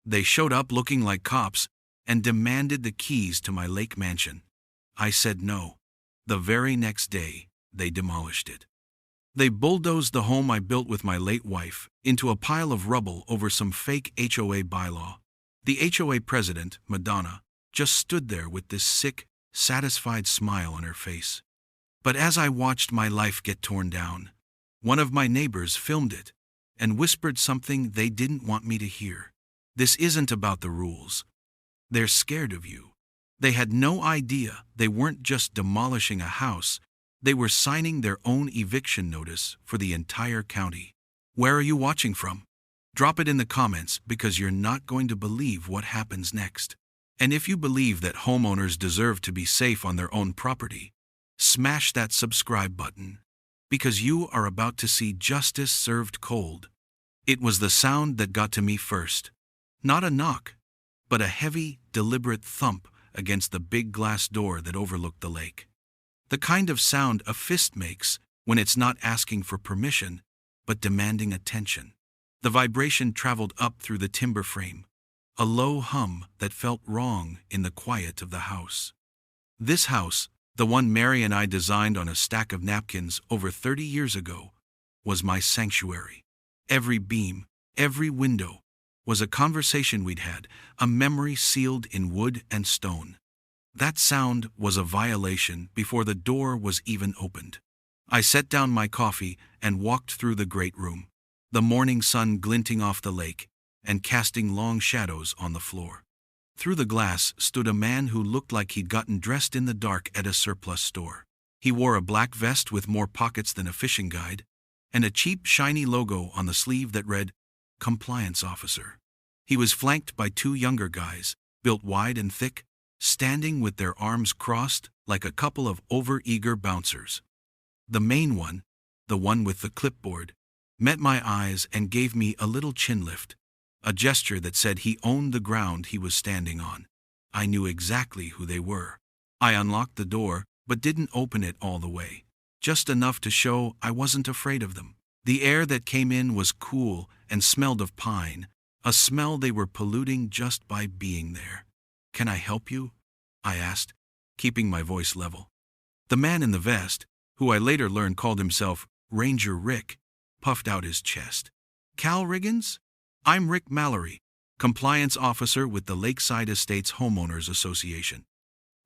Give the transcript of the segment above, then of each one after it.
They showed up looking like cops and demanded the keys to my lake mansion. I said no. The very next day, they demolished it. They bulldozed the home I built with my late wife into a pile of rubble over some fake HOA bylaw. The HOA president, Madonna, just stood there with this sick, satisfied smile on her face. But as I watched my life get torn down, one of my neighbors filmed it and whispered something they didn't want me to hear. This isn't about the rules. They're scared of you. They had no idea they weren't just demolishing a house, they were signing their own eviction notice for the entire county. Where are you watching from? Drop it in the comments because you're not going to believe what happens next. And if you believe that homeowners deserve to be safe on their own property, smash that subscribe button, because you are about to see justice served cold. It was the sound that got to me first. Not a knock, but a heavy, deliberate thump against the big glass door that overlooked the lake. The kind of sound a fist makes when it's not asking for permission, but demanding attention. The vibration traveled up through the timber frame, a low hum that felt wrong in the quiet of the house. This house, the one Mary and I designed on a stack of napkins over 30 years ago, was my sanctuary. Every beam, every window, was a conversation we'd had, a memory sealed in wood and stone. That sound was a violation before the door was even opened. I set down my coffee and walked through the great room, the morning sun glinting off the lake and casting long shadows on the floor. Through the glass stood a man who looked like he'd gotten dressed in the dark at a surplus store. He wore a black vest with more pockets than a fishing guide, and a cheap, shiny logo on the sleeve that read, Compliance Officer. He was flanked by two younger guys, built wide and thick, standing with their arms crossed like a couple of over-eager bouncers. The main one, the one with the clipboard, met my eyes and gave me a little chin lift, a gesture that said he owned the ground he was standing on. I knew exactly who they were. I unlocked the door, but didn't open it all the way, just enough to show I wasn't afraid of them. The air that came in was cool and smelled of pine, a smell they were polluting just by being there. Can I help you? I asked, keeping my voice level. The man in the vest, who I later learned called himself Ranger Rick, puffed out his chest. Cal Riggins? I'm Rick Mallory, Compliance Officer with the Lakeside Estates Homeowners Association.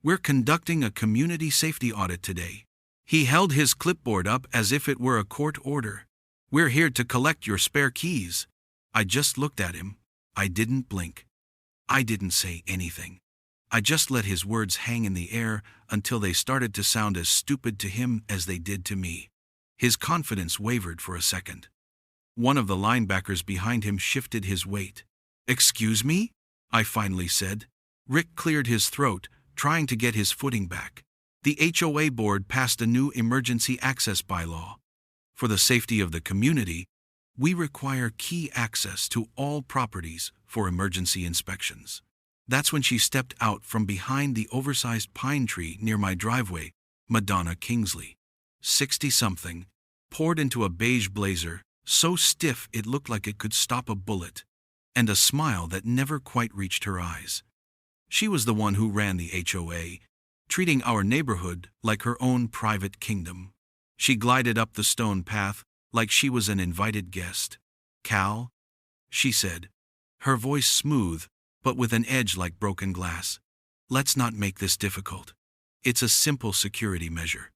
We're conducting a community safety audit today. He held his clipboard up as if it were a court order. We're here to collect your spare keys. I just looked at him. I didn't blink. I didn't say anything. I just let his words hang in the air until they started to sound as stupid to him as they did to me. His confidence wavered for a second. One of the linebackers behind him shifted his weight. Excuse me? I finally said. Rick cleared his throat, trying to get his footing back. The HOA board passed a new emergency access bylaw. For the safety of the community, we require key access to all properties for emergency inspections. That's when she stepped out from behind the oversized pine tree near my driveway, Madonna Kingsley. 60-something, poured into a beige blazer, so stiff it looked like it could stop a bullet, and a smile that never quite reached her eyes. She was the one who ran the HOA, treating our neighborhood like her own private kingdom. She glided up the stone path like she was an invited guest. Cal, she said, her voice smooth, but with an edge like broken glass. Let's not make this difficult. It's a simple security measure.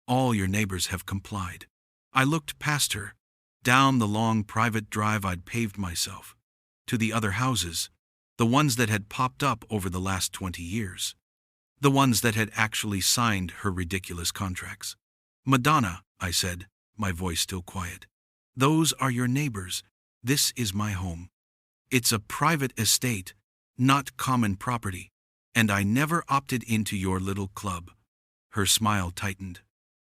All your neighbors have complied. I looked past her, down the long private drive I'd paved myself, to the other houses, the ones that had popped up over the last 20 years. The ones that had actually signed her ridiculous contracts. Madonna, I said, my voice still quiet. Those are your neighbors. This is my home. It's a private estate, not common property, and I never opted into your little club. Her smile tightened.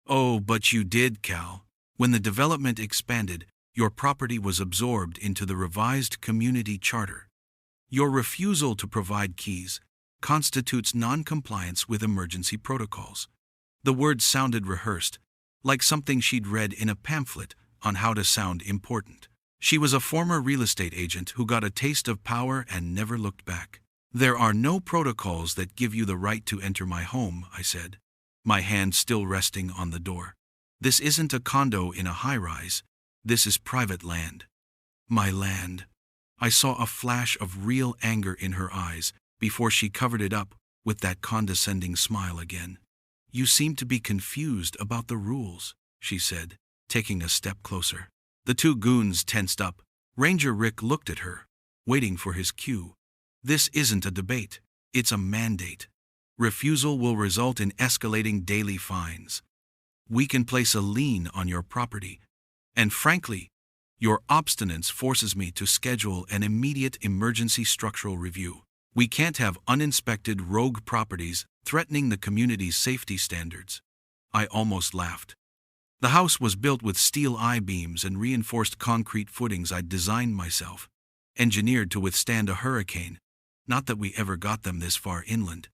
Oh, but you did, Cal. When the development expanded, your property was absorbed into the revised community charter. Your refusal to provide keys constitutes non-compliance with emergency protocols. The words sounded rehearsed, like something she'd read in a pamphlet on how to sound important. She was a former real estate agent who got a taste of power and never looked back. "There are no protocols that give you the right to enter my home," I said, my hand still resting on the door. "This isn't a condo in a high-rise. This is private land." "My land." I saw a flash of real anger in her eyes before she covered it up with that condescending smile again. "You seem to be confused about the rules," she said, taking a step closer. The two goons tensed up. Ranger Rick looked at her, waiting for his cue. "This isn't a debate. It's a mandate. Refusal will result in escalating daily fines. We can place a lien on your property. And frankly, your obstinance forces me to schedule an immediate emergency structural review. We can't have uninspected rogue properties threatening the community's safety standards." I almost laughed. The house was built with steel I-beams and reinforced concrete footings I'd designed myself, engineered to withstand a hurricane. Not that we ever got them this far inland.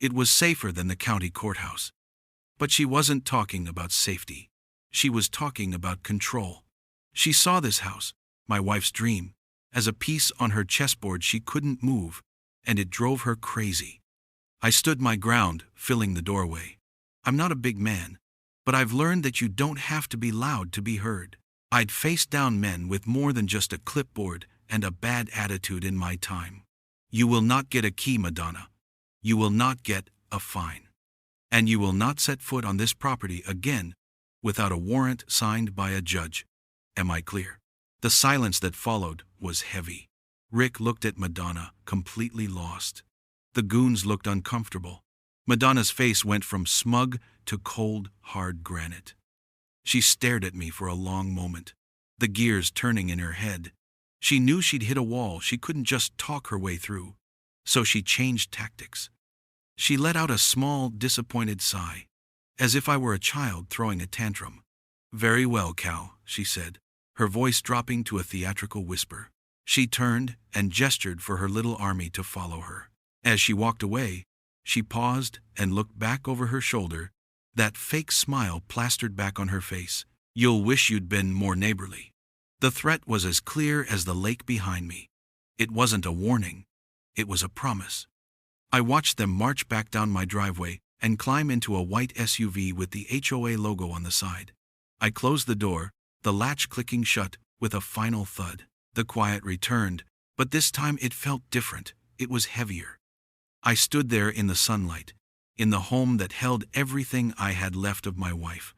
It was safer than the county courthouse. But she wasn't talking about safety. She was talking about control. She saw this house, my wife's dream, as a piece on her chessboard she couldn't move, and it drove her crazy. I stood my ground, filling the doorway. I'm not a big man, but I've learned that you don't have to be loud to be heard. I'd faced down men with more than just a clipboard and a bad attitude in my time. "You will not get a key, Madonna. You will not get a fine. And you will not set foot on this property again without a warrant signed by a judge. Am I clear?" The silence that followed was heavy. Rick looked at Madonna, completely lost. The goons looked uncomfortable. Madonna's face went from smug to cold, hard granite. She stared at me for a long moment, the gears turning in her head. She knew she'd hit a wall she couldn't just talk her way through, so she changed tactics. She let out a small, disappointed sigh, as if I were a child throwing a tantrum. "Very well, Cal," she said, her voice dropping to a theatrical whisper. She turned and gestured for her little army to follow her. As she walked away, she paused and looked back over her shoulder, that fake smile plastered back on her face. "You'll wish you'd been more neighborly." The threat was as clear as the lake behind me. It wasn't a warning. It was a promise. I watched them march back down my driveway and climb into a white SUV with the HOA logo on the side. I closed the door, the latch clicking shut with a final thud. The quiet returned, but this time it felt different. It was heavier. I stood there in the sunlight, in the home that held everything I had left of my wife,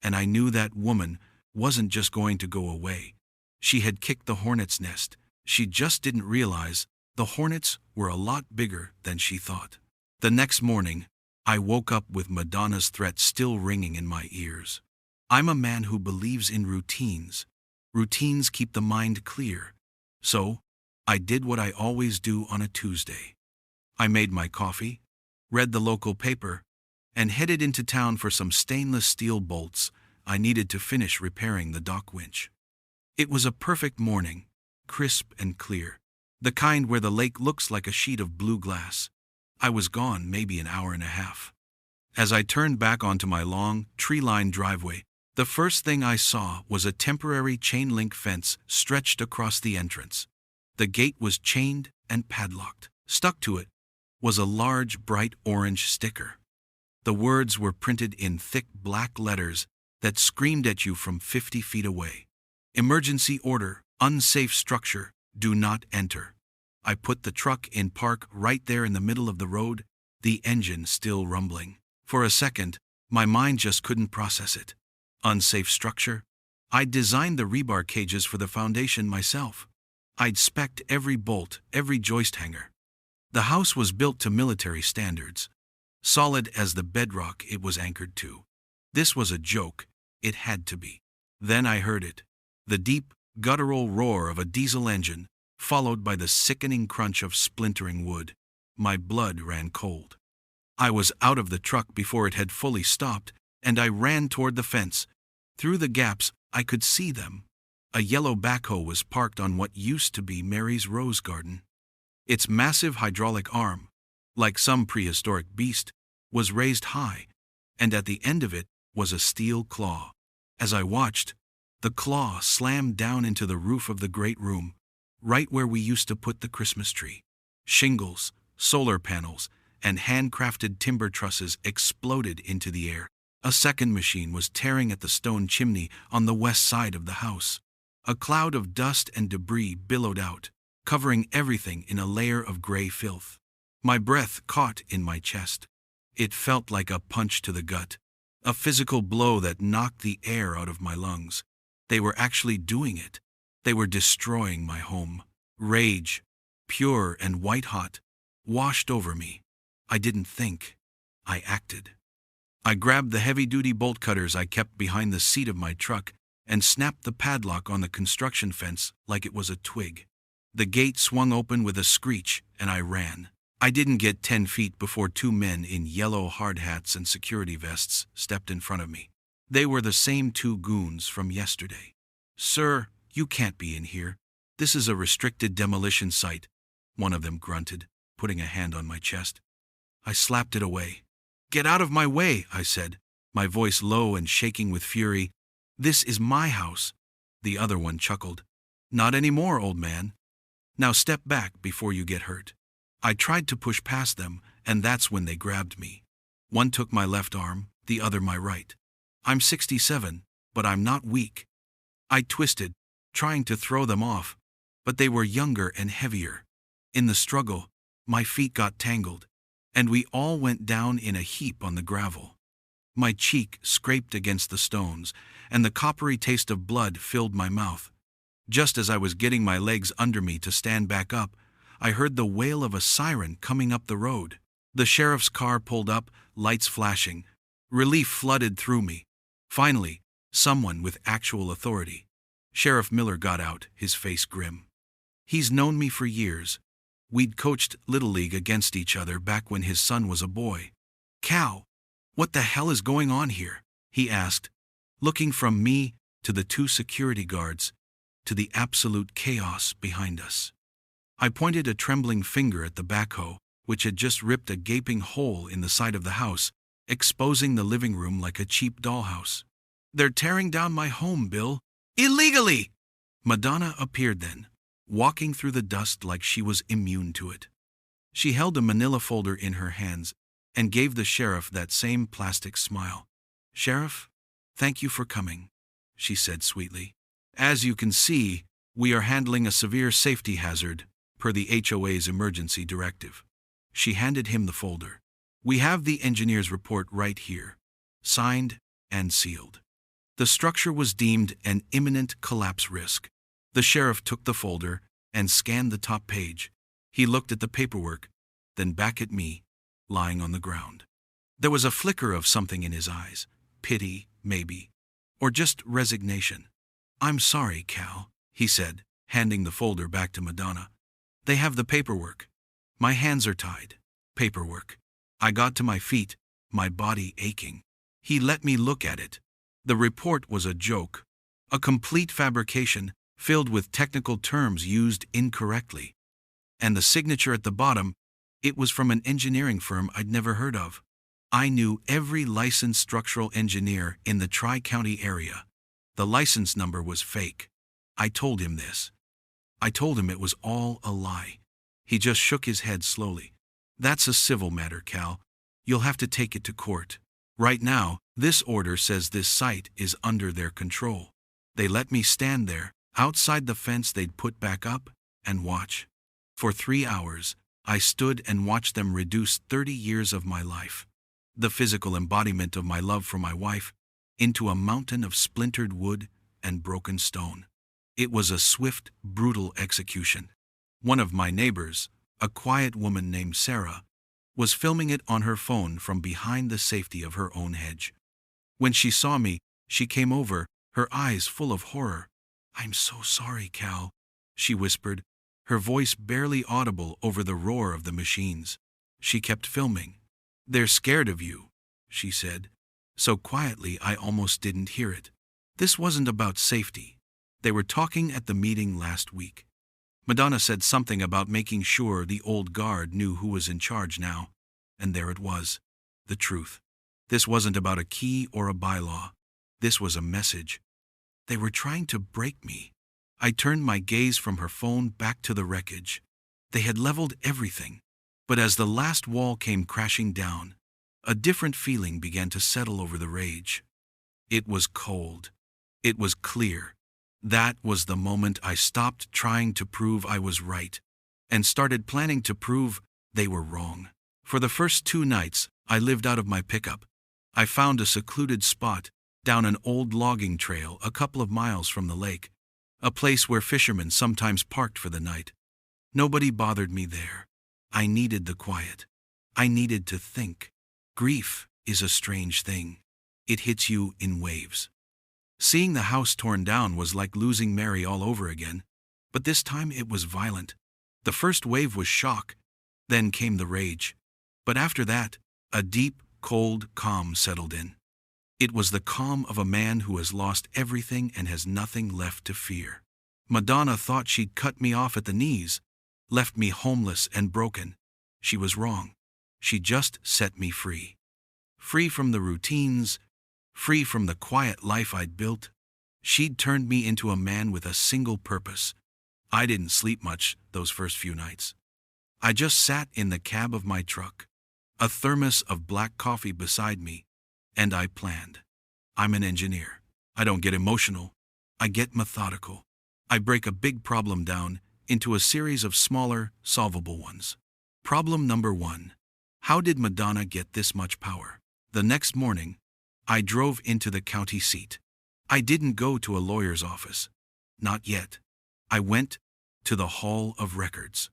and I knew that woman wasn't just going to go away. She had kicked the hornet's nest. She just didn't realize the hornets were a lot bigger than she thought. The next morning, I woke up with Madonna's threat still ringing in my ears. I'm a man who believes in routines. Routines keep the mind clear. So, I did what I always do on a Tuesday. I made my coffee, read the local paper, and headed into town for some stainless steel bolts I needed to finish repairing the dock winch. It was a perfect morning, crisp and clear, the kind where the lake looks like a sheet of blue glass. I was gone maybe an hour and a half. As I turned back onto my long, tree-lined driveway, the first thing I saw was a temporary chain-link fence stretched across the entrance. The gate was chained and padlocked. Stuck to it was a large, bright orange sticker. The words were printed in thick black letters that screamed at you from 50 feet away. "Emergency order, unsafe structure, do not enter." I put the truck in park right there in the middle of the road, the engine still rumbling. For a second, my mind just couldn't process it. Unsafe structure? I'd designed the rebar cages for the foundation myself. I'd spec'd every bolt, every joist hanger. The house was built to military standards, solid as the bedrock it was anchored to. This was a joke. It had to be. Then I heard it. The deep, guttural roar of a diesel engine, followed by the sickening crunch of splintering wood. My blood ran cold. I was out of the truck before it had fully stopped, and I ran toward the fence. Through the gaps, I could see them. A yellow backhoe was parked on what used to be Mary's rose garden. Its massive hydraulic arm, like some prehistoric beast, was raised high, and at the end of it was a steel claw. As I watched, The claw slammed down into the roof of the great room, right where we used to put the Christmas tree. Shingles, solar panels, and handcrafted timber trusses exploded into the air. A second machine was tearing at the stone chimney on the west side of the house. A cloud of dust and debris billowed out, covering everything in a layer of gray filth. My breath caught in my chest. It felt like a punch to the gut, a physical blow that knocked the air out of my lungs. They were actually doing it. They were destroying my home. Rage, pure and white-hot, washed over me. I didn't think. I acted. I grabbed the heavy-duty bolt cutters I kept behind the seat of my truck and snapped the padlock on the construction fence like it was a twig. The gate swung open with a screech, and I ran. I didn't get 10 feet before 2 men in yellow hard hats and security vests stepped in front of me. They were the same 2 goons from yesterday. "Sir, you can't be in here. This is a restricted demolition site," one of them grunted, putting a hand on my chest. I slapped it away. "Get out of my way," I said, my voice low and shaking with fury. "This is my house." The other one chuckled. "Not anymore, old man. Now step back before you get hurt." I tried to push past them, and that's when they grabbed me. One took my left arm, the other my right. I'm 67, but I'm not weak. I twisted, trying to throw them off, but they were younger and heavier. In the struggle, my feet got tangled, and we all went down in a heap on the gravel. My cheek scraped against the stones, and the coppery taste of blood filled my mouth. Just as I was getting my legs under me to stand back up, I heard the wail of a siren coming up the road. The sheriff's car pulled up, lights flashing. Relief flooded through me. Finally, someone with actual authority. Sheriff Miller got out, his face grim. He's known me for years. We'd coached Little League against each other back when his son was a boy. "Cal, what the hell is going on here?" he asked, looking from me to the 2 security guards, to the absolute chaos behind us. I pointed a trembling finger at the backhoe, which had just ripped a gaping hole in the side of the house, exposing the living room like a cheap dollhouse. "They're tearing down my home, Bill. Illegally!" Madonna appeared then, walking through the dust like she was immune to it. She held a manila folder in her hands and gave the sheriff that same plastic smile. "Sheriff, thank you for coming," she said sweetly. "As you can see, we are handling a severe safety hazard, per the HOA's emergency directive." She handed him the folder. "We have the engineer's report right here, signed and sealed. The structure was deemed an imminent collapse risk." The sheriff took the folder and scanned the top page. He looked at the paperwork, then back at me, lying on the ground. There was a flicker of something in his eyes, pity, maybe, or just resignation. "I'm sorry, Cal," he said, handing the folder back to Madonna. "They have the paperwork. My hands are tied." Paperwork. I got to my feet, my body aching. He let me look at it. The report was a joke, a complete fabrication filled with technical terms used incorrectly. And the signature at the bottom, it was from an engineering firm I'd never heard of. I knew every licensed structural engineer in the Tri-County area. The license number was fake. I told him this. I told him it was all a lie. He just shook his head slowly. "That's a civil matter, Cal. You'll have to take it to court. Right now, this order says this site is under their control." They let me stand there, outside the fence they'd put back up, and watch. For 3 hours, I stood and watched them reduce 30 years of my life, the physical embodiment of my love for my wife, into a mountain of splintered wood and broken stone. It was a swift, brutal execution. One of my neighbors, a quiet woman named Sarah, was filming it on her phone from behind the safety of her own hedge. When she saw me, she came over, her eyes full of horror. "I'm so sorry, Cal," she whispered, her voice barely audible over the roar of the machines. She kept filming. "They're scared of you," she said, so quietly I almost didn't hear it. This wasn't about safety. They were talking at the meeting last week. Madonna said something about making sure the old guard knew who was in charge now, and there it was, the truth. This wasn't about a key or a bylaw. This was a message. They were trying to break me. I turned my gaze from her phone back to the wreckage. They had leveled everything. But as the last wall came crashing down, a different feeling began to settle over the rage. It was cold. It was clear. That was the moment I stopped trying to prove I was right and started planning to prove they were wrong. For the first 2 nights, I lived out of my pickup. I found a secluded spot down an old logging trail a couple of miles from the lake, a place where fishermen sometimes parked for the night. Nobody bothered me there. I needed the quiet. I needed to think. Grief is a strange thing. It hits you in waves. Seeing the house torn down was like losing Mary all over again, but this time it was violent. The first wave was shock, then came the rage. But after that, a deep, cold calm settled in. It was the calm of a man who has lost everything and has nothing left to fear. Madonna thought she'd cut me off at the knees, left me homeless and broken. She was wrong. She just set me free. Free from the routines, free from the quiet life I'd built. She'd turned me into a man with a single purpose. I didn't sleep much those first few nights. I just sat in the cab of my truck, a thermos of black coffee beside me, and I planned. I'm an engineer. I don't get emotional. I get methodical. I break a big problem down into a series of smaller, solvable ones. Problem number 1. How did Madonna get this much power? The next morning, I drove into the county seat. I didn't go to a lawyer's office. Not yet. I went to the Hall of Records.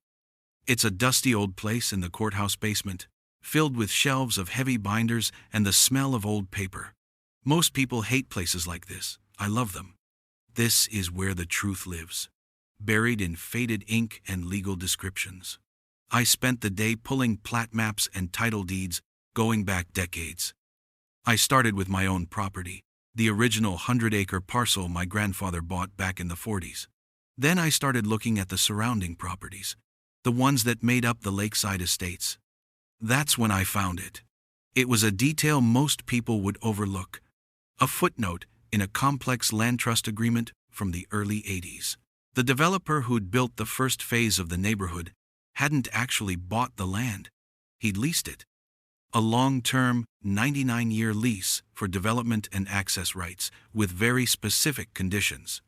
It's a dusty old place in the courthouse basement, filled with shelves of heavy binders and the smell of old paper. Most people hate places like this. I love them. This is where the truth lives, buried in faded ink and legal descriptions. I spent the day pulling plat maps and title deeds going back decades. I started with my own property, the original 100-acre parcel my grandfather bought back in the 40s. Then I started looking at the surrounding properties, the ones that made up the lakeside estates. That's when I found it. It was a detail most people would overlook, a footnote in a complex land trust agreement from the early 80s. The developer who'd built the first phase of the neighborhood hadn't actually bought the land. He'd leased it. A long-term, 99-year lease for development and access rights with very specific conditions.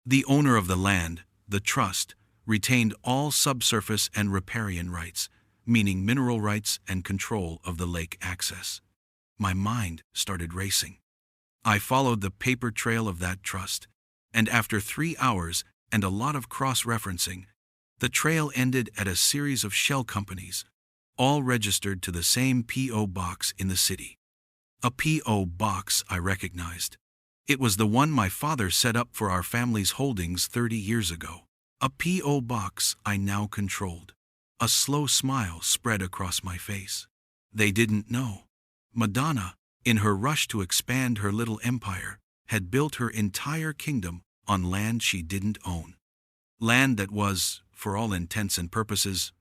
The owner of the land, the trust, retained all subsurface and riparian rights, meaning mineral rights and control of the lake access. My mind started racing. I followed the paper trail of that trust, and after 3 hours and a lot of cross-referencing, the trail ended at a series of shell companies, all registered to the same P.O. box in the city. A P.O. box I recognized. It was the one my father set up for our family's holdings 30 years ago. A P.O. box I now controlled. A slow smile spread across my face. They didn't know. Madonna, in her rush to expand her little empire, had built her entire kingdom on land she didn't own. Land that was, for all intents and purposes,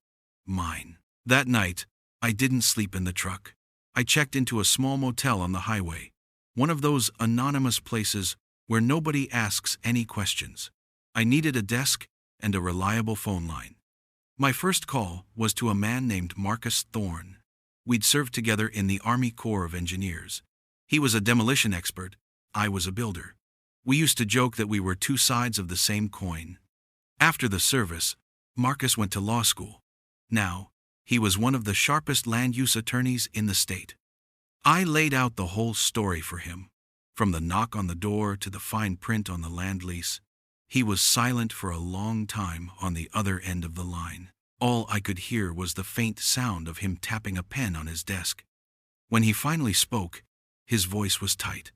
mine. That night, I didn't sleep in the truck. I checked into a small motel on the highway, one of those anonymous places where nobody asks any questions. I needed a desk and a reliable phone line. My first call was to a man named Marcus Thorne. We'd served together in the Army Corps of Engineers. He was a demolition expert. I was a builder. We used to joke that we were 2 sides of the same coin. After the service, Marcus went to law school. Now, he was one of the sharpest land use attorneys in the state. I laid out the whole story for him, from the knock on the door to the fine print on the land lease. He was silent for a long time on the other end of the line. All I could hear was the faint sound of him tapping a pen on his desk. When he finally spoke, his voice was tight.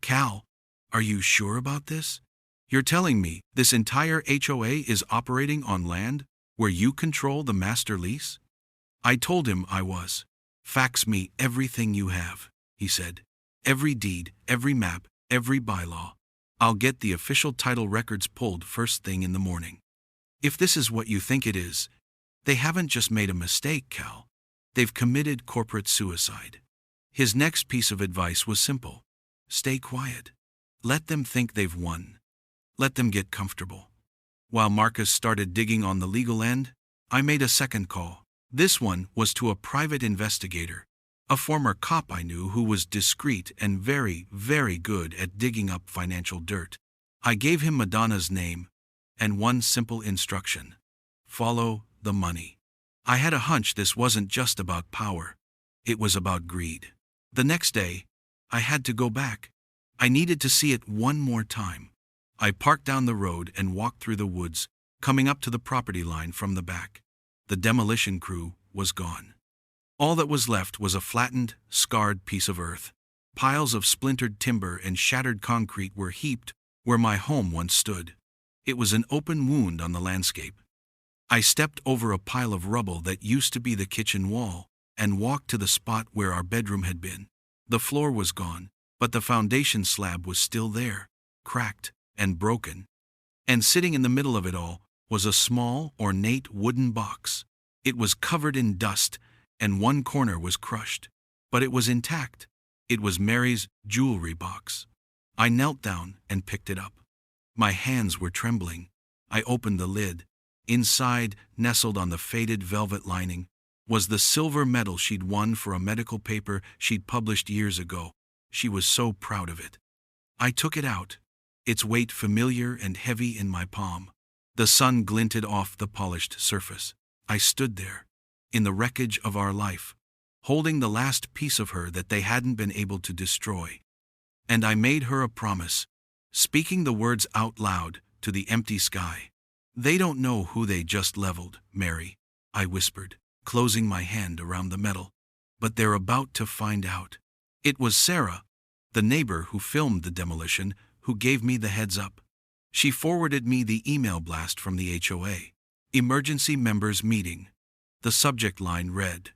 "Cal, are you sure about this? You're telling me this entire HOA is operating on land where you control the master lease?" I told him I was. "Fax me everything you have," he said. "Every deed, every map, every bylaw. I'll get the official title records pulled first thing in the morning. If this is what you think it is, they haven't just made a mistake, Cal. They've committed corporate suicide." His next piece of advice was simple. Stay quiet. Let them think they've won. Let them get comfortable. While Marcus started digging on the legal end, I made a second call. This one was to a private investigator, a former cop I knew who was discreet and very, very good at digging up financial dirt. I gave him Madonna's name and one simple instruction: follow the money. I had a hunch this wasn't just about power, it was about greed. The next day, I had to go back. I needed to see it one more time. I parked down the road and walked through the woods, coming up to the property line from the back. The demolition crew was gone. All that was left was a flattened, scarred piece of earth. Piles of splintered timber and shattered concrete were heaped where my home once stood. It was an open wound on the landscape. I stepped over a pile of rubble that used to be the kitchen wall and walked to the spot where our bedroom had been. The floor was gone, but the foundation slab was still there, cracked and broken. And sitting in the middle of it all was a small, ornate wooden box. It was covered in dust, and one corner was crushed, but it was intact. It was Mary's jewelry box. I knelt down and picked it up. My hands were trembling. I opened the lid. Inside, nestled on the faded velvet lining, was the silver medal she'd won for a medical paper she'd published years ago. She was so proud of it. I took it out, its weight familiar and heavy in my palm. The sun glinted off the polished surface. I stood there, in the wreckage of our life, holding the last piece of her that they hadn't been able to destroy. And I made her a promise, speaking the words out loud to the empty sky. "They don't know who they just leveled, Mary," I whispered, closing my hand around the metal. "But they're about to find out." It was Sarah, the neighbor who filmed the demolition, who gave me the heads up. She forwarded me the email blast from the HOA. Emergency members meeting. The subject line read.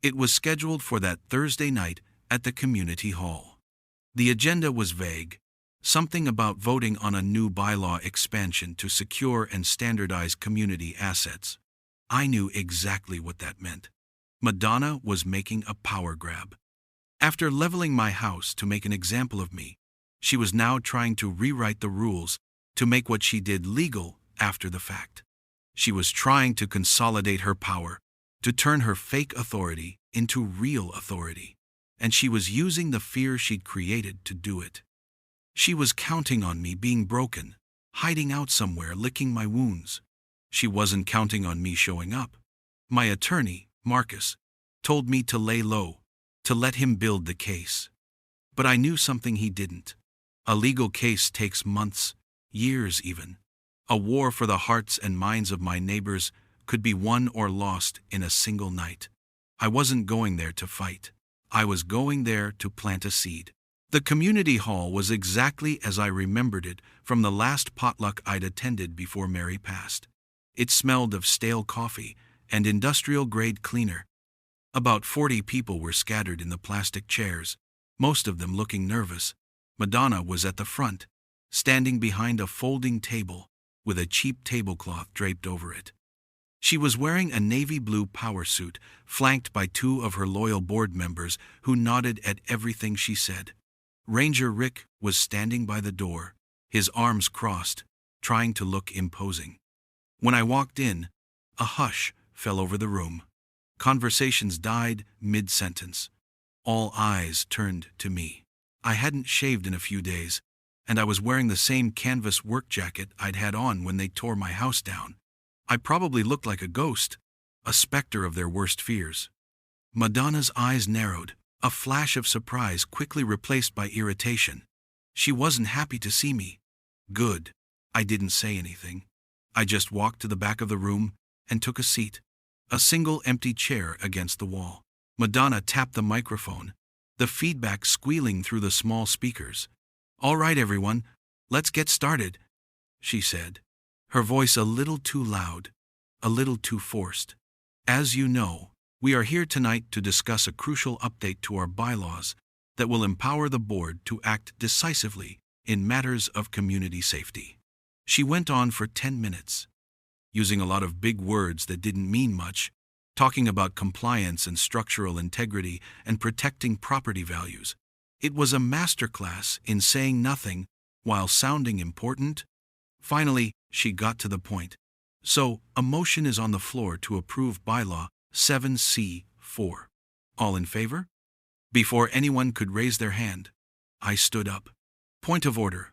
It was scheduled for that Thursday night at the community hall. The agenda was vague. Something about voting on a new bylaw expansion to secure and standardize community assets. I knew exactly what that meant. Madonna was making a power grab. After leveling my house to make an example of me, she was now trying to rewrite the rules to make what she did legal after the fact. She was trying to consolidate her power, to turn her fake authority into real authority. And she was using the fear she'd created to do it. She was counting on me being broken, hiding out somewhere, licking my wounds. She wasn't counting on me showing up. My attorney, Marcus, told me to lay low, to let him build the case. But I knew something he didn't. A legal case takes months, years even. A war for the hearts and minds of my neighbors could be won or lost in a single night. I wasn't going there to fight. I was going there to plant a seed. The community hall was exactly as I remembered it from the last potluck I'd attended before Mary passed. It smelled of stale coffee and industrial-grade cleaner. About 40 people were scattered in the plastic chairs, most of them looking nervous. Madonna was at the front, standing behind a folding table with a cheap tablecloth draped over it. She was wearing a navy blue power suit, flanked by 2 of her loyal board members who nodded at everything she said. Ranger Rick was standing by the door, his arms crossed, trying to look imposing. When I walked in, a hush fell over the room. Conversations died mid-sentence. All eyes turned to me. I hadn't shaved in a few days, and I was wearing the same canvas work jacket I'd had on when they tore my house down. I probably looked like a ghost, a specter of their worst fears. Madonna's eyes narrowed, a flash of surprise quickly replaced by irritation. She wasn't happy to see me. Good. I didn't say anything. I just walked to the back of the room and took a seat. A single empty chair against the wall. Madonna tapped the microphone, the feedback squealing through the small speakers. "All right, everyone, let's get started," she said, her voice a little too loud, a little too forced. "As you know, we are here tonight to discuss a crucial update to our bylaws that will empower the board to act decisively in matters of community safety." She went on for 10 minutes, using a lot of big words that didn't mean much, talking about compliance and structural integrity and protecting property values. It was a masterclass in saying nothing while sounding important Finally, she got to the point. So, a motion is on the floor to approve bylaw 7C4. All in favor? Before anyone could raise their hand, I stood up. Point of order,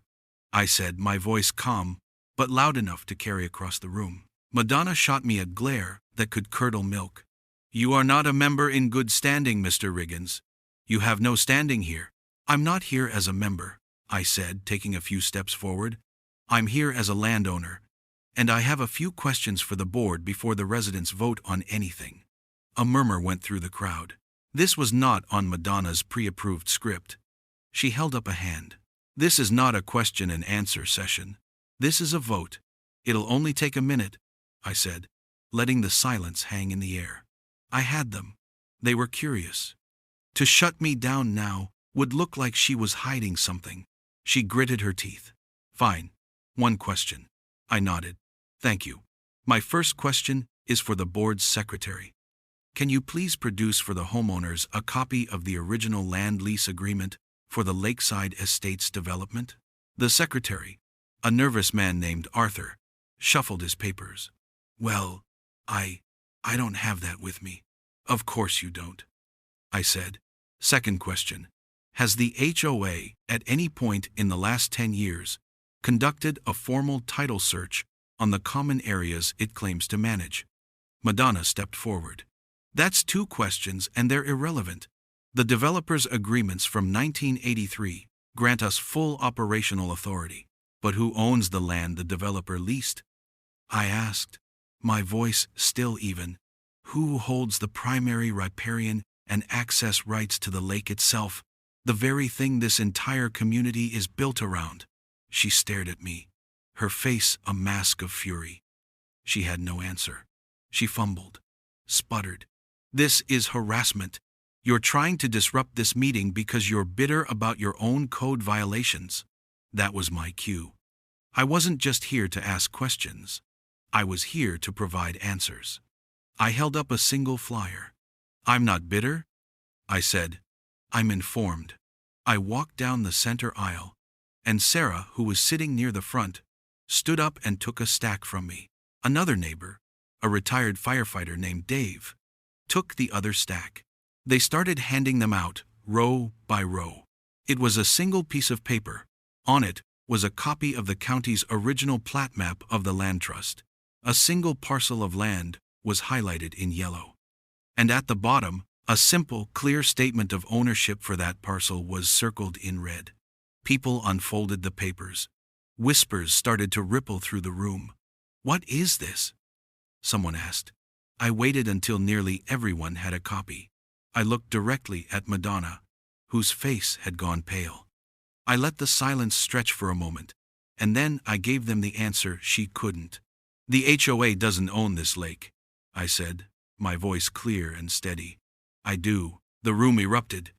I said, my voice calm, but loud enough to carry across the room. Madonna shot me a glare that could curdle milk. You are not a member in good standing, Mr. Riggins. You have no standing here. I'm not here as a member, I said, taking a few steps forward. I'm here as a landowner, and I have a few questions for the board before the residents vote on anything. A murmur went through the crowd. This was not on Madonna's pre-approved script. She held up a hand. This is not a question and answer session. This is a vote. It'll only take a minute, I said, letting the silence hang in the air. I had them. They were curious. To shut me down now would look like she was hiding something. She gritted her teeth. Fine. One question. I nodded. Thank you. My first question is for the board's secretary. Can you please produce for the homeowners a copy of the original land lease agreement for the Lakeside Estates development? The secretary, a nervous man named Arthur, shuffled his papers. Well, I don't have that with me. Of course you don't, I said. Second question. Has the HOA, at any point in the last 10 years, conducted a formal title search on the common areas it claims to manage? Madonna stepped forward. That's two questions and they're irrelevant. The developer's agreements from 1983 grant us full operational authority. But who owns the land the developer leased? I asked, my voice still even. Who holds the primary riparian and access rights to the lake itself, the very thing this entire community is built around? She stared at me, her face a mask of fury. She had no answer. She fumbled, sputtered. This is harassment. You're trying to disrupt this meeting because you're bitter about your own code violations. That was my cue. I wasn't just here to ask questions. I was here to provide answers. I held up a single flyer. I'm not bitter, I said. I'm informed. I walked down the center aisle, and Sarah, who was sitting near the front, stood up and took a stack from me. Another neighbor, a retired firefighter named Dave, took the other stack. They started handing them out, row by row. It was a single piece of paper. On it was a copy of the county's original plat map of the land trust. A single parcel of land was highlighted in yellow. And at the bottom, a simple, clear statement of ownership for that parcel was circled in red. People unfolded the papers. Whispers started to ripple through the room. What is this? Someone asked. I waited until nearly everyone had a copy. I looked directly at Madonna, whose face had gone pale. I let the silence stretch for a moment, and then I gave them the answer she couldn't. The HOA doesn't own this lake, I said, my voice clear and steady. I do. The room erupted.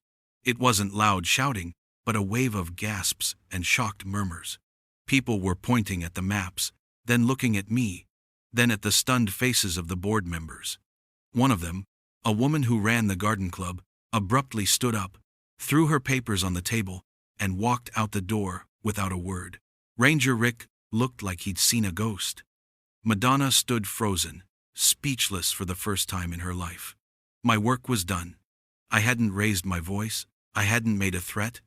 It wasn't loud shouting, but a wave of gasps and shocked murmurs. People were pointing at the maps, then looking at me, then at the stunned faces of the board members. One of them, a woman who ran the garden club, abruptly stood up, threw her papers on the table, and walked out the door without a word. Ranger Rick looked like he'd seen a ghost. Madonna stood frozen, speechless for the first time in her life. My work was done. I hadn't raised my voice. I hadn't made a threat.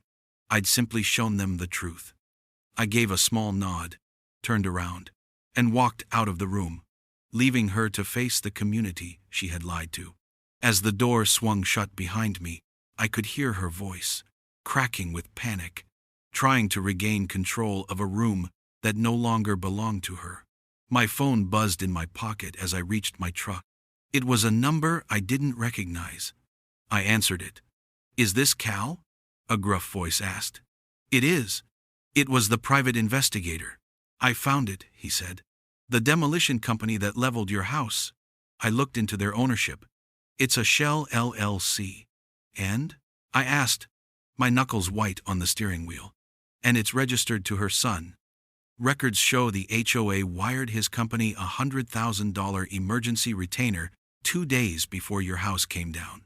I'd simply shown them the truth. I gave a small nod, turned around, and walked out of the room, leaving her to face the community she had lied to. As the door swung shut behind me, I could hear her voice, cracking with panic, trying to regain control of a room that no longer belonged to her. My phone buzzed in my pocket as I reached my truck. It was a number I didn't recognize. I answered it. Is this Cal? A gruff voice asked. It is. It was the private investigator. I found it, he said. The demolition company that leveled your house. I looked into their ownership. It's a Shell LLC. And? I asked, my knuckles white on the steering wheel. And it's registered to her son. Records show the HOA wired his company a $100,000 emergency retainer 2 days before your house came down.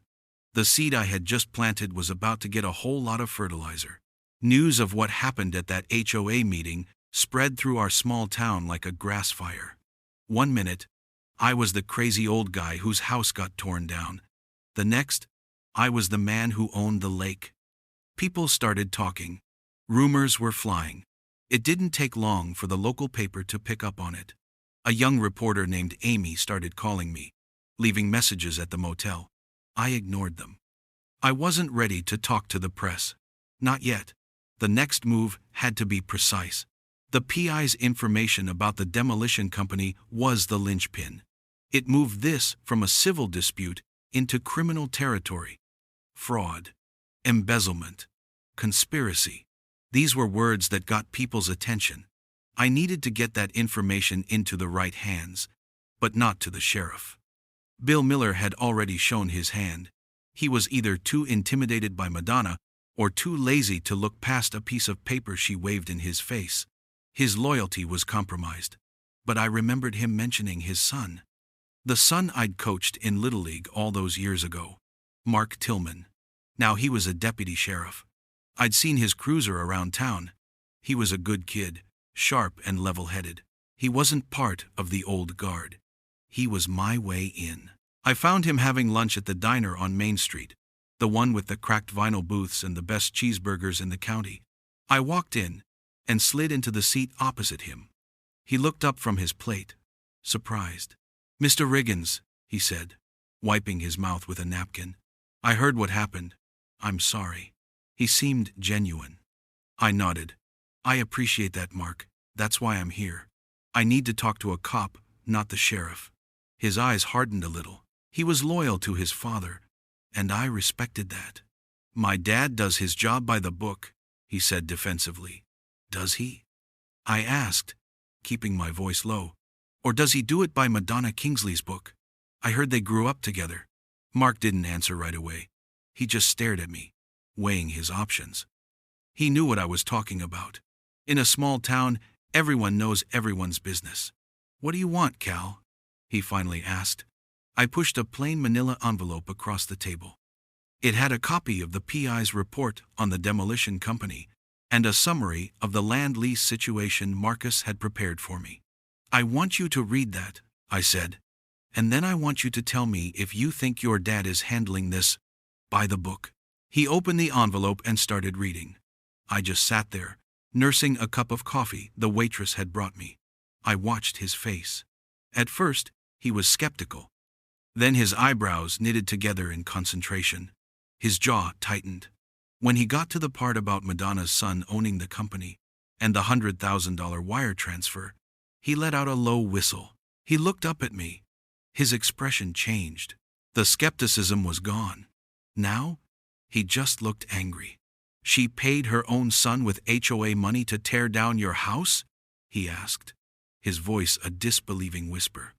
The seed I had just planted was about to get a whole lot of fertilizer. News of what happened at that HOA meeting spread through our small town like a grass fire. One minute, I was the crazy old guy whose house got torn down. The next, I was the man who owned the lake. People started talking. Rumors were flying. It didn't take long for the local paper to pick up on it. A young reporter named Amy started calling me, leaving messages at the motel. I ignored them. I wasn't ready to talk to the press. Not yet. The next move had to be precise. The PI's information about the demolition company was the linchpin. It moved this from a civil dispute into criminal territory. Fraud, embezzlement, conspiracy. These were words that got people's attention. I needed to get that information into the right hands, but not to the sheriff. Bill Miller had already shown his hand. He was either too intimidated by Madonna or too lazy to look past a piece of paper she waved in his face. His loyalty was compromised. But I remembered him mentioning his son. The son I'd coached in Little League all those years ago. Mark Tillman. Now he was a deputy sheriff. I'd seen his cruiser around town. He was a good kid, sharp and level-headed. He wasn't part of the old guard. He was my way in. I found him having lunch at the diner on Main Street, the one with the cracked vinyl booths and the best cheeseburgers in the county. I walked in and slid into the seat opposite him. He looked up from his plate, surprised. "Mr. Riggins," he said, wiping his mouth with a napkin. "I heard what happened. I'm sorry." He seemed genuine. I nodded. "I appreciate that, Mark. That's why I'm here. I need to talk to a cop, not the sheriff." His eyes hardened a little. He was loyal to his father, and I respected that. "My dad does his job by the book," he said defensively. "Does he?" I asked, keeping my voice low. "Or does he do it by Madonna Kingsley's book? I heard they grew up together." Mark didn't answer right away. He just stared at me, weighing his options. He knew what I was talking about. In a small town, everyone knows everyone's business. "What do you want, Cal?" he finally asked. I pushed a plain manila envelope across the table. It had a copy of the PI's report on the demolition company and a summary of the land lease situation Marcus had prepared for me. "I want you to read that," I said, "and then I want you to tell me if you think your dad is handling this by the book." He opened the envelope and started reading. I just sat there, nursing a cup of coffee the waitress had brought me. I watched his face. At first, he was skeptical. Then his eyebrows knitted together in concentration. His jaw tightened. When he got to the part about Madonna's son owning the company and the $100,000 wire transfer, he let out a low whistle. He looked up at me. His expression changed. The skepticism was gone. Now, he just looked angry. "She paid her own son with HOA money to tear down your house?" he asked, his voice a disbelieving whisper.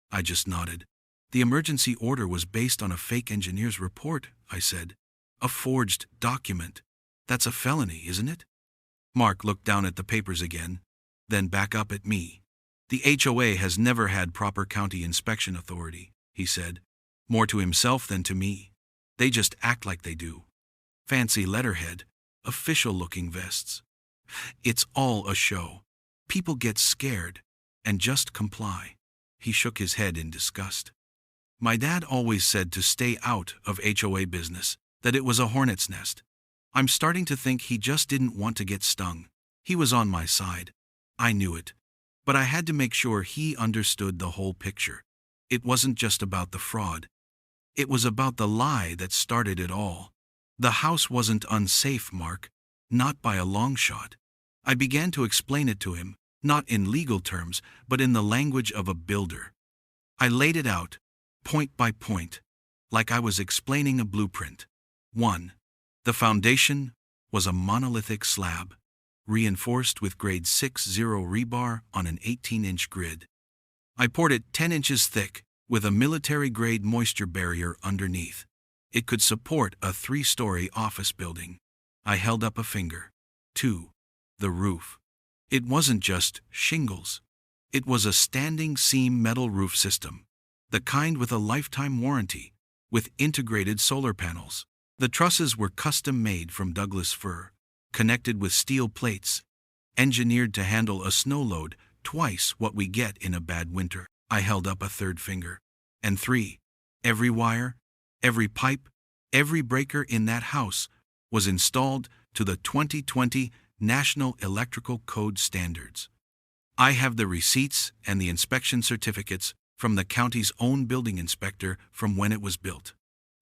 I just nodded. "The emergency order was based on a fake engineer's report," I said. "A forged document. That's a felony, isn't it?" Mark looked down at the papers again, then back up at me. "The HOA has never had proper county inspection authority," he said, more to himself than to me. "They just act like they do. Fancy letterhead, official-looking vests. It's all a show. People get scared and just comply." He shook his head in disgust. "My dad always said to stay out of HOA business, that it was a hornet's nest. I'm starting to think he just didn't want to get stung. He was on my side. I knew it. But I had to make sure he understood the whole picture. It wasn't just about the fraud. It was about the lie that started it all. The house wasn't unsafe, Mark. Not by a long shot." I began to explain it to him, not in legal terms, but in the language of a builder. I laid it out, point by point, like I was explaining a blueprint. 1. The foundation was a monolithic slab, reinforced with grade 6-0 rebar on an 18-inch grid. I poured it 10 inches thick, with a military-grade moisture barrier underneath. It could support a 3-story office building. I held up a finger. 2. The roof. It wasn't just shingles. It was a standing seam metal roof system, the kind with a lifetime warranty, with integrated solar panels. The trusses were custom-made from Douglas fir, connected with steel plates. engineered to handle a snow load twice what we get in a bad winter. I held up a third finger. And 3. Every wire, every pipe, every breaker in that house was installed to the 2020 National Electrical Code standards. I have the receipts and the inspection certificates from the county's own building inspector from when it was built.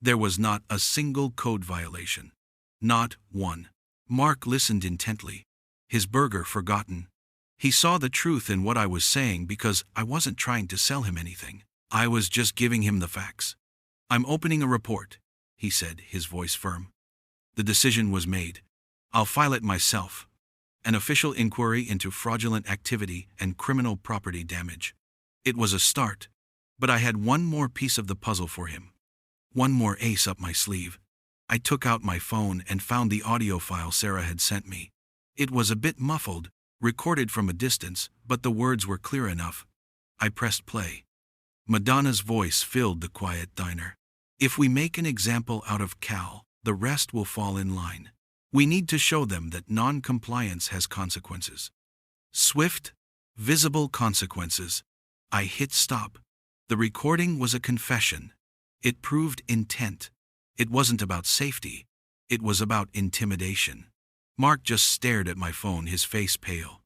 There was not a single code violation. Not one. Mark listened intently, his burger forgotten. He saw the truth in what I was saying because I wasn't trying to sell him anything. I was just giving him the facts. "I'm opening a report," he said, his voice firm. "The decision was made. I'll file it myself. An official inquiry into fraudulent activity and criminal property damage." It was a start, but I had one more piece of the puzzle for him. One more ace up my sleeve. I took out my phone and found the audio file Sarah had sent me. It was a bit muffled, recorded from a distance, but the words were clear enough. I pressed play. Madonna's voice filled the quiet diner. "If we make an example out of Cal, the rest will fall in line. We need to show them that non-compliance has consequences. Swift, visible consequences." I hit stop. The recording was a confession. It proved intent. It wasn't about safety. It was about intimidation. Mark just stared at my phone, his face pale.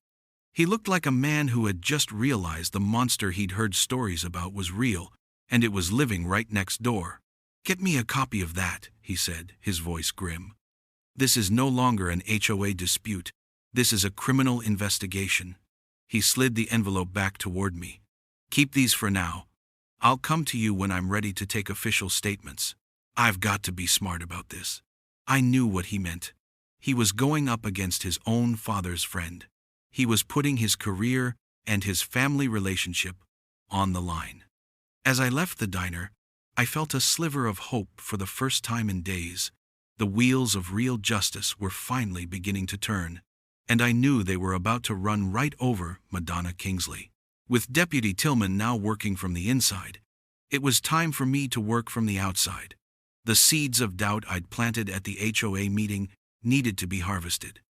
He looked like a man who had just realized the monster he'd heard stories about was real, and it was living right next door. "Get me a copy of that," he said, his voice grim. "This is no longer an HOA dispute. This is a criminal investigation." He slid the envelope back toward me. "Keep these for now. I'll come to you when I'm ready to take official statements." I've got to be smart about this. I knew what he meant. He was going up against his own father's friend. He was putting his career and his family relationship on the line. As I left the diner, I felt a sliver of hope for the first time in days. The wheels of real justice were finally beginning to turn, and I knew they were about to run right over Madonna Kingsley. With Deputy Tillman now working from the inside, it was time for me to work from the outside. The seeds of doubt I'd planted at the HOA meeting needed to be harvested.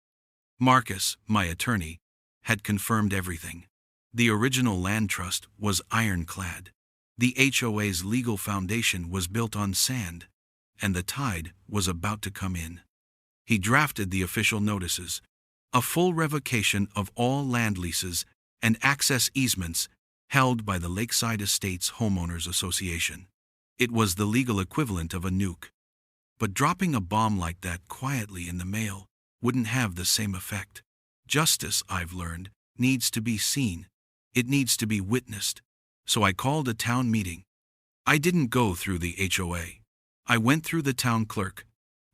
Marcus, my attorney, had confirmed everything. The original land trust was ironclad. The HOA's legal foundation was built on sand, and the tide was about to come in. He drafted the official notices, a full revocation of all land leases and access easements held by the Lakeside Estates Homeowners Association. It was the legal equivalent of a nuke. But dropping a bomb like that quietly in the mail wouldn't have the same effect. Justice, I've learned, needs to be seen. It needs to be witnessed. So I called a town meeting. I didn't go through the HOA. I went through the town clerk,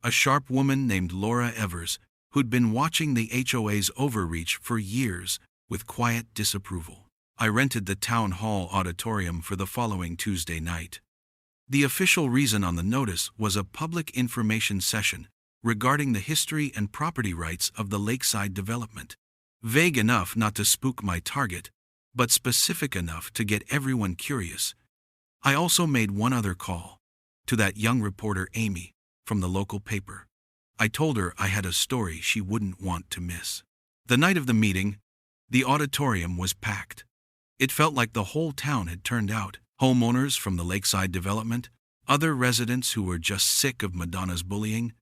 a sharp woman named Laura Evers, who'd been watching the HOA's overreach for years with quiet disapproval. I rented the town hall auditorium for the following Tuesday night. The official reason on the notice was a public information session regarding the history and property rights of the lakeside development. Vague enough not to spook my target, but specific enough to get everyone curious. I also made one other call, to that young reporter Amy, from the local paper. I told her I had a story she wouldn't want to miss. The night of the meeting, the auditorium was packed. It felt like the whole town had turned out. Homeowners from the lakeside development, other residents who were just sick of Madonna's bullying,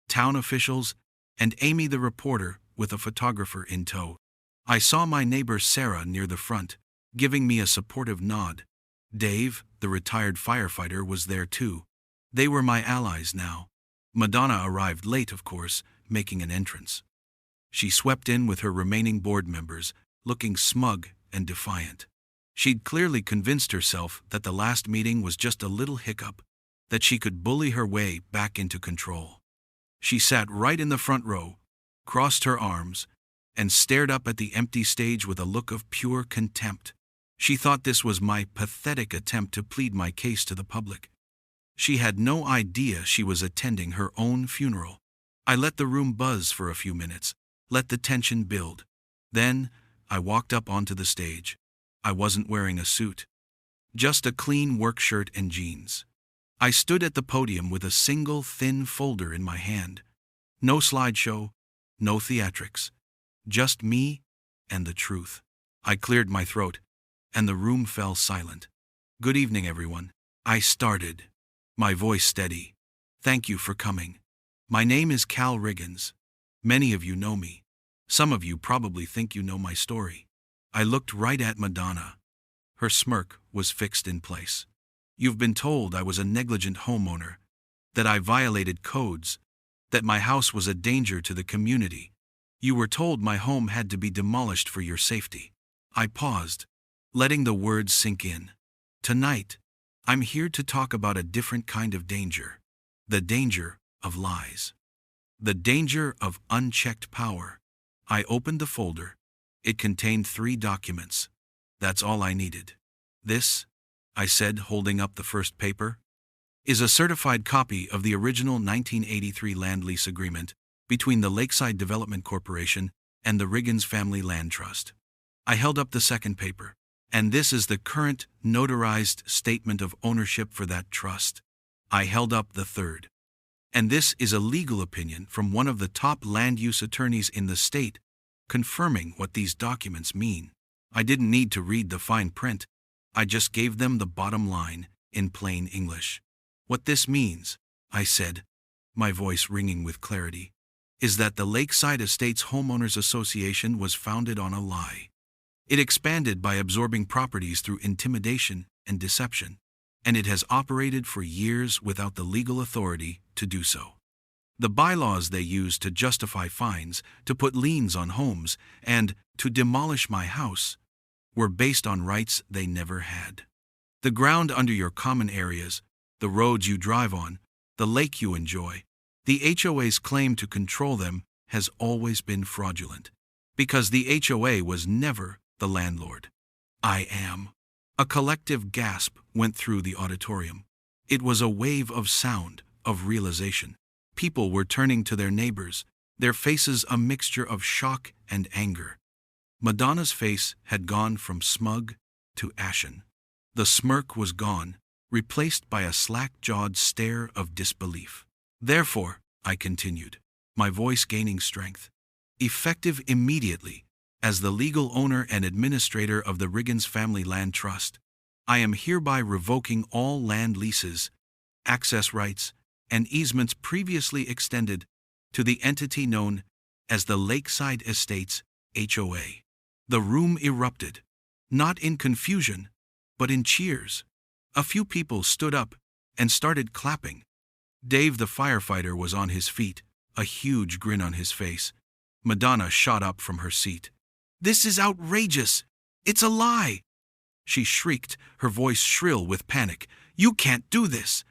town officials, and Amy the reporter with a photographer in tow. I saw my neighbor Sarah near the front, giving me a supportive nod. Dave, the retired firefighter, was there too. They were my allies now. Madonna arrived late, of course, making an entrance. She swept in with her remaining board members, looking smug and defiant. She'd clearly convinced herself that the last meeting was just a little hiccup, that she could bully her way back into control. She sat right in the front row, crossed her arms, and stared up at the empty stage with a look of pure contempt. She thought this was my pathetic attempt to plead my case to the public. She had no idea she was attending her own funeral. I let the room buzz for a few minutes, let the tension build. Then, I walked up onto the stage. I wasn't wearing a suit, just a clean work shirt and jeans. I stood at the podium with a single thin folder in my hand. No slideshow, no theatrics. Just me and the truth. I cleared my throat, and the room fell silent. Good evening, everyone. I started, my voice steady. Thank you for coming. My name is Cal Riggins. Many of you know me. Some of you probably think you know my story. I looked right at Madonna. Her smirk was fixed in place. You've been told I was a negligent homeowner, that I violated codes, that my house was a danger to the community. You were told my home had to be demolished for your safety. I paused, letting the words sink in. Tonight, I'm here to talk about a different kind of danger. The danger of lies. The danger of unchecked power. I opened the folder. It contained 3 documents. That's all I needed. This, I said, holding up the first paper, is a certified copy of the original 1983 land lease agreement between the Lakeside Development Corporation and the Riggins Family Land Trust. I held up the second paper, and this is the current notarized statement of ownership for that trust. I held up the third. And this is a legal opinion from one of the top land use attorneys in the state, confirming what these documents mean. I didn't need to read the fine print. I just gave them the bottom line in plain English. What this means, I said, my voice ringing with clarity, is that the Lakeside Estates Homeowners Association was founded on a lie. It expanded by absorbing properties through intimidation and deception, and it has operated for years without the legal authority to do so. The bylaws they used to justify fines, to put liens on homes, and to demolish my house were based on rights they never had. The ground under your common areas, the roads you drive on, the lake you enjoy, the HOA's claim to control them has always been fraudulent, because the HOA was never the landlord. I am. A collective gasp went through the auditorium. It was a wave of sound, of realization. People were turning to their neighbors, their faces a mixture of shock and anger. Madonna's face had gone from smug to ashen. The smirk was gone, replaced by a slack-jawed stare of disbelief. Therefore, I continued, my voice gaining strength, effective immediately, as the legal owner and administrator of the Riggins Family Land Trust, I am hereby revoking all land leases, access rights, and easements previously extended to the entity known as the Lakeside Estates HOA. The room erupted, not in confusion, but in cheers. A few people stood up and started clapping. Dave the firefighter was on his feet, a huge grin on his face. Madonna shot up from her seat. "This is outrageous! It's a lie!" she shrieked, her voice shrill with panic. "You can't do this!"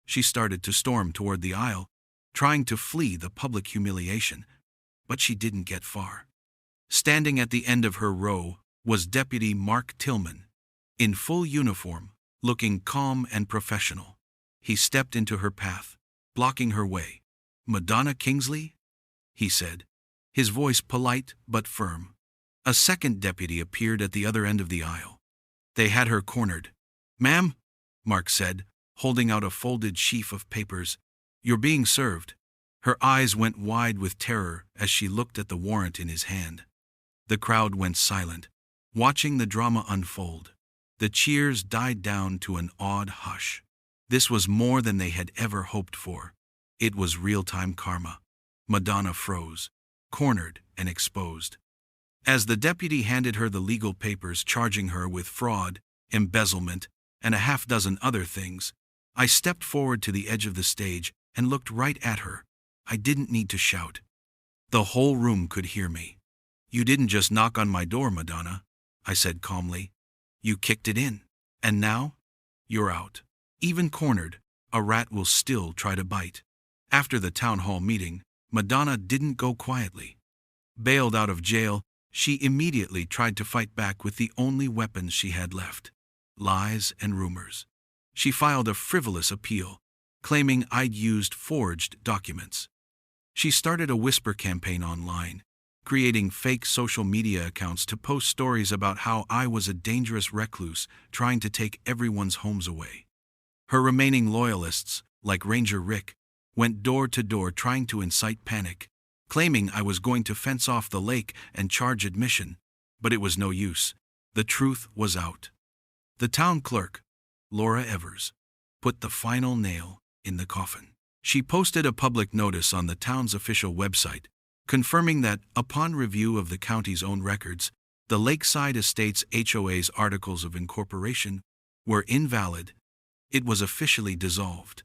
She started to storm toward the aisle, trying to flee the public humiliation, but she didn't get far. Standing at the end of her row was Deputy Mark Tillman, in full uniform, looking calm and professional. He stepped into her path, blocking her way. "Madonna Kingsley?" he said, his voice polite but firm. A second deputy appeared at the other end of the aisle. They had her cornered. "Ma'am," Mark said, holding out a folded sheaf of papers, "you're being served." Her eyes went wide with terror as she looked at the warrant in his hand. The crowd went silent, watching the drama unfold. The cheers died down to an awed hush. This was more than they had ever hoped for. It was real-time karma. Madonna froze, cornered and exposed. As the deputy handed her the legal papers charging her with fraud, embezzlement, and a half-dozen other things, I stepped forward to the edge of the stage and looked right at her. I didn't need to shout. The whole room could hear me. "You didn't just knock on my door, Madonna," I said calmly. "You kicked it in. And now, you're out." Even cornered, a rat will still try to bite. After the town hall meeting, Madonna didn't go quietly. Bailed out of jail, she immediately tried to fight back with the only weapons she had left: lies and rumors. She filed a frivolous appeal, claiming I'd used forged documents. She started a whisper campaign online, creating fake social media accounts to post stories about how I was a dangerous recluse trying to take everyone's homes away. Her remaining loyalists, like Ranger Rick, went door to door trying to incite panic, claiming I was going to fence off the lake and charge admission, But it was no use. The truth was out. The town clerk, Laura Evers, put the final nail in the coffin. She posted a public notice on the town's official website, confirming that, upon review of the county's own records, the Lakeside Estates HOA's articles of incorporation were invalid. It was officially dissolved.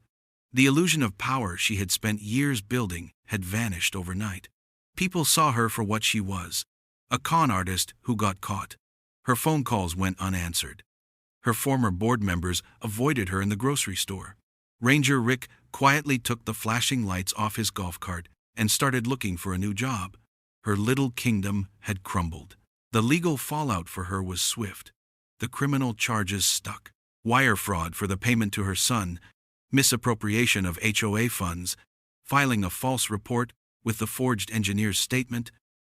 The illusion of power she had spent years building had vanished overnight. People saw her for what she was, a con artist who got caught. Her phone calls went unanswered. Her former board members avoided her in the grocery store. Ranger Rick quietly took the flashing lights off his golf cart and started looking for a new job. Her little kingdom had crumbled. The legal fallout for her was swift. The criminal charges stuck. Wire fraud for the payment to her son, misappropriation of HOA funds, filing a false report with the forged engineer's statement.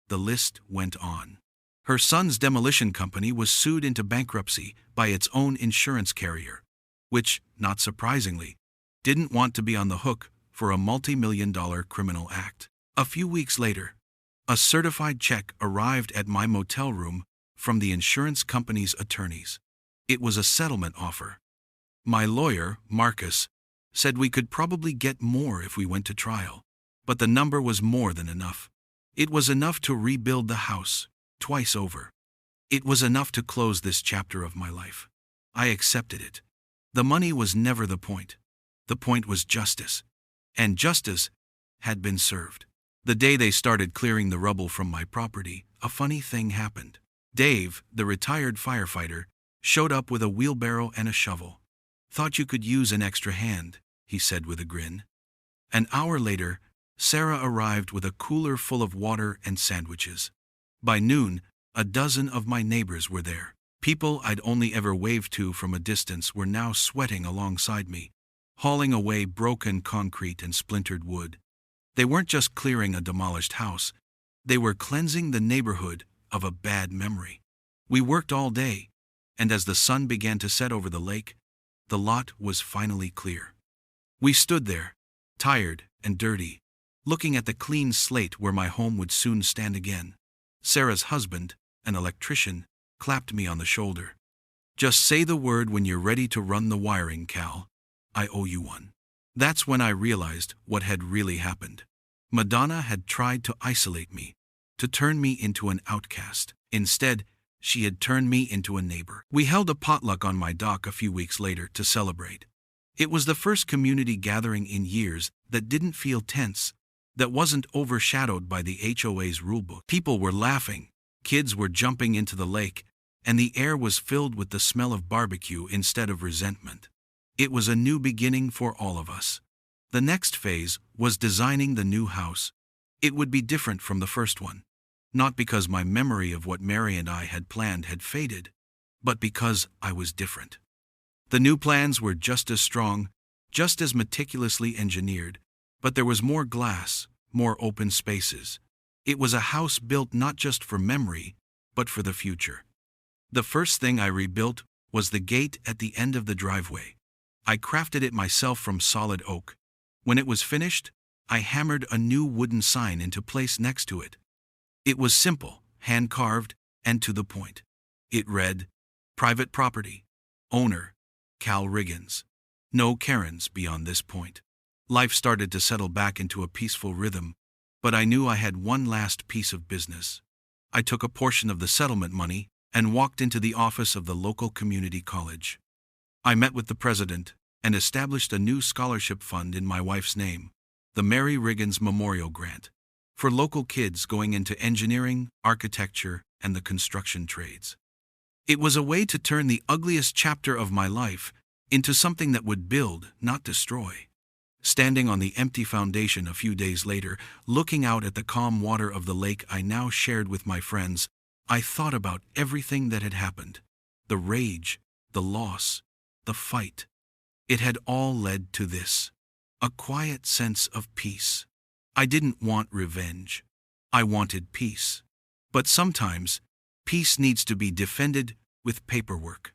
The list went on. Her son's demolition company was sued into bankruptcy by its own insurance carrier, which, not surprisingly, didn't want to be on the hook for a multi-million-dollar criminal act. A few weeks later, a certified check arrived at my motel room from the insurance company's attorneys. It was a settlement offer. My lawyer, Marcus, said we could probably get more if we went to trial, but the number was more than enough. It was enough to rebuild the house twice over. It was enough to close this chapter of my life. I accepted it. The money was never the point. The point was justice. And justice had been served. The day they started clearing the rubble from my property, a funny thing happened. Dave, the retired firefighter, showed up with a wheelbarrow and a shovel. "Thought you could use an extra hand," he said with a grin. An hour later, Sarah arrived with a cooler full of water and sandwiches. By noon, a dozen of my neighbors were there. People I'd only ever waved to from a distance were now sweating alongside me, hauling away broken concrete and splintered wood. They weren't just clearing a demolished house, they were cleansing the neighborhood of a bad memory. We worked all day, and as the sun began to set over the lake, the lot was finally clear. We stood there, tired and dirty, looking at the clean slate where my home would soon stand again. Sarah's husband, an electrician, clapped me on the shoulder. "Just say the word when you're ready to run the wiring, Cal. I owe you one." That's when I realized what had really happened. Madonna had tried to isolate me, to turn me into an outcast. Instead, she had turned me into a neighbor. We held a potluck on my dock a few weeks later to celebrate. It was the first community gathering in years that didn't feel tense, that wasn't overshadowed by the HOA's rulebook. People were laughing, kids were jumping into the lake, and the air was filled with the smell of barbecue instead of resentment. It was a new beginning for all of us. The next phase was designing the new house. It would be different from the first one, not because my memory of what Mary and I had planned had faded, but because I was different. The new plans were just as strong, just as meticulously engineered, but there was more glass, more open spaces. It was a house built not just for memory, but for the future. The first thing I rebuilt was the gate at the end of the driveway. I crafted it myself from solid oak. When it was finished, I hammered a new wooden sign into place next to it. It was simple, hand-carved, and to the point. It read, "Private property. Owner, Cal Riggins. No Karens beyond this point." Life started to settle back into a peaceful rhythm, but I knew I had one last piece of business. I took a portion of the settlement money and walked into the office of the local community college. I met with the president and established a new scholarship fund in my wife's name, the Mary Riggins Memorial Grant, for local kids going into engineering, architecture, and the construction trades. It was a way to turn the ugliest chapter of my life into something that would build, not destroy. Standing on the empty foundation a few days later, looking out at the calm water of the lake I now shared with my friends, I thought about everything that had happened. The rage, the loss, the fight. It had all led to this. A quiet sense of peace. I didn't want revenge. I wanted peace. But sometimes, peace needs to be defended with paperwork.